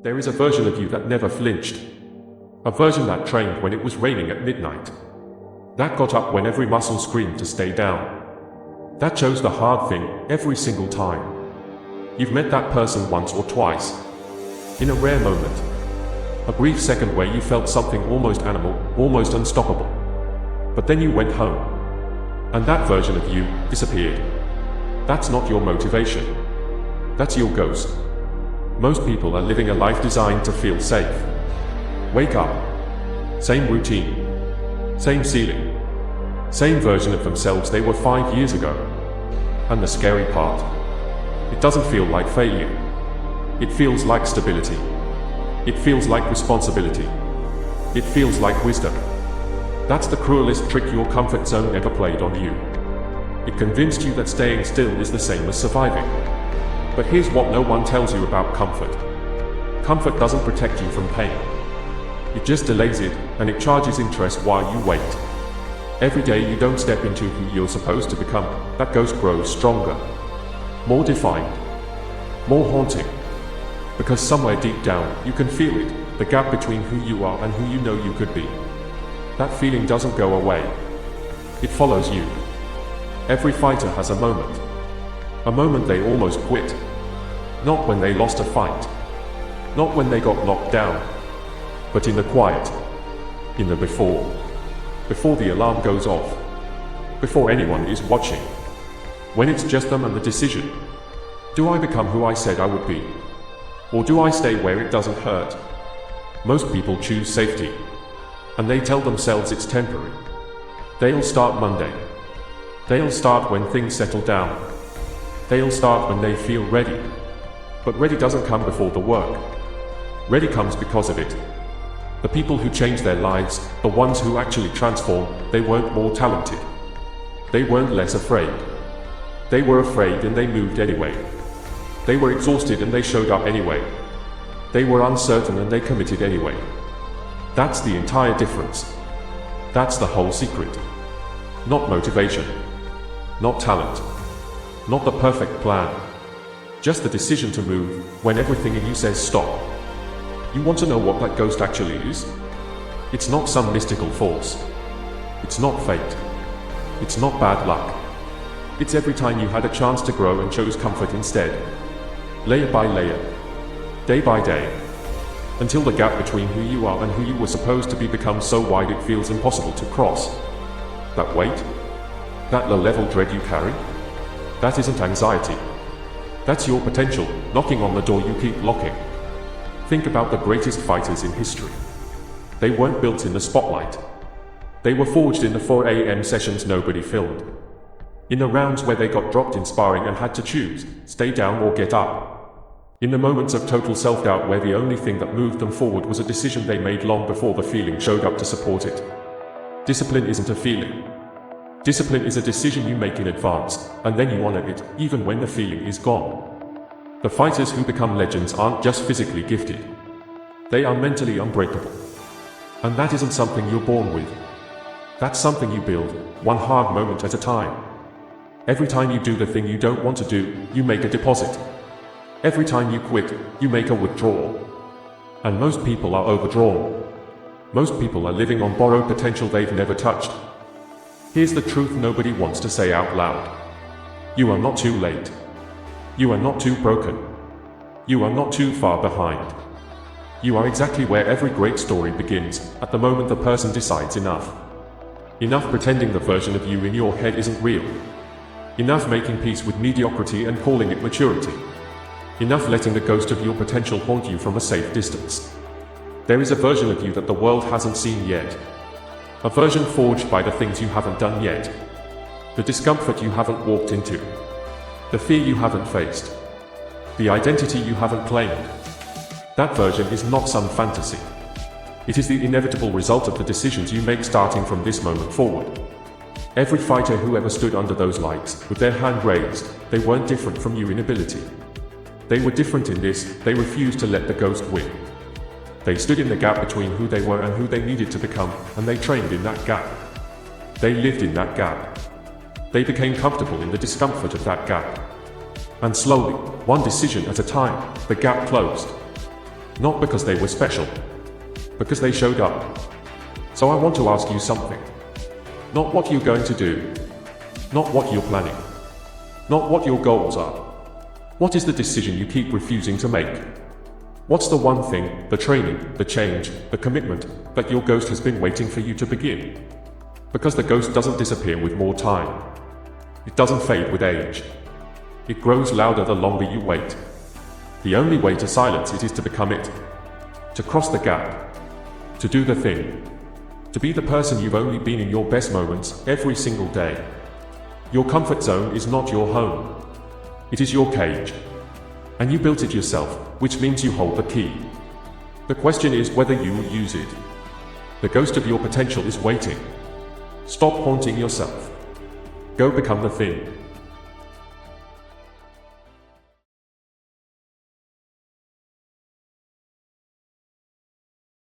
There is a version of you that never flinched. A version that trained when it was raining at midnight. That got up when every muscle screamed to stay down. That chose the hard thing every single time. You've met that person once or twice. In a rare moment. A brief second where you felt something almost animal, almost unstoppable. But then you went home. And that version of you disappeared. That's not your motivation. That's your ghost. Most people are living a life designed to feel safe. Wake up. Same routine. Same ceiling. Same version of themselves they were 5 years ago. And the scary part, it doesn't feel like failure. It feels like stability. It feels like responsibility. It feels like wisdom. That's the cruelest trick your comfort zone ever played on you. It convinced you that staying still is the same as surviving. But here's what no one tells you about comfort. Comfort doesn't protect you from pain. It just delays it, and it charges interest while you wait. Every day you don't step into who you're supposed to become, that ghost grows stronger, more defined, more haunting. Because somewhere deep down, you can feel it, the gap between who you are and who you know you could be. That feeling doesn't go away. It follows you. Every fighter has a moment they almost quit. Not when they lost a fight. Not when they got knocked down. But in the quiet. In the before. Before the alarm goes off. Before anyone is watching. When it's just them and the decision. Do I become who I said I would be? Or do I stay where it doesn't hurt? Most people choose safety. And they tell themselves it's temporary. They'll start Monday. They'll start when things settle down. They'll start when they feel ready. But ready doesn't come before the work. Ready comes because of it. The people who change their lives, the ones who actually transform, they weren't more talented. They weren't less afraid. They were afraid and they moved anyway. They were exhausted and they showed up anyway. They were uncertain and they committed anyway. That's the entire difference. That's the whole secret. Not motivation. Not talent. Not the perfect plan. Just the decision to move when everything in you says stop. You want to know what that ghost actually is? It's not some mystical force. It's not fate. It's not bad luck. It's every time you had a chance to grow and chose comfort instead. Layer by layer. Day by day. Until the gap between who you are and who you were supposed to be becomes so wide it feels impossible to cross. That weight? That low-level dread you carry? That isn't anxiety. That's your potential, knocking on the door you keep locking. Think about the greatest fighters in history. They weren't built in the spotlight. They were forged in the 4 a.m. sessions nobody filmed. In the rounds where they got dropped in sparring and had to choose, stay down or get up. In the moments of total self-doubt where the only thing that moved them forward was a decision they made long before the feeling showed up to support it. Discipline isn't a feeling. Discipline is a decision you make in advance, and then you honor it, even when the feeling is gone. The fighters who become legends aren't just physically gifted. They are mentally unbreakable. And that isn't something you're born with. That's something you build, one hard moment at a time. Every time you do the thing you don't want to do, you make a deposit. Every time you quit, you make a withdrawal. And most people are overdrawn. Most people are living on borrowed potential they've never touched. Here's the truth nobody wants to say out loud. You are not too late. You are not too broken. You are not too far behind. You are exactly where every great story begins, at the moment the person decides enough. Enough pretending the version of you in your head isn't real. Enough making peace with mediocrity and calling it maturity. Enough letting the ghost of your potential haunt you from a safe distance. There is a version of you that the world hasn't seen yet. A version forged by the things you haven't done yet. The discomfort you haven't walked into. The fear you haven't faced. The identity you haven't claimed. That version is not some fantasy. It is the inevitable result of the decisions you make starting from this moment forward. Every fighter who ever stood under those lights, with their hand raised, they weren't different from you in ability. They were different in this: they refused to let the ghost win. They stood in the gap between who they were and who they needed to become, and they trained in that gap. They lived in that gap. They became comfortable in the discomfort of that gap. And slowly, one decision at a time, the gap closed. Not because they were special, because they showed up. So I want to ask you something. Not what you're going to do, not what you're planning, not what your goals are. What is the decision you keep refusing to make? What's the one thing, the training, the change, the commitment, that your ghost has been waiting for you to begin? Because the ghost doesn't disappear with more time. It doesn't fade with age. It grows louder the longer you wait. The only way to silence it is to become it. To cross the gap. To do the thing. To be the person you've only been in your best moments every single day. Your comfort zone is not your home. It is your cage. And you built it yourself, which means you hold the key. The question is whether you will use it. The ghost of your potential is waiting. Stop haunting yourself. Go become the thing.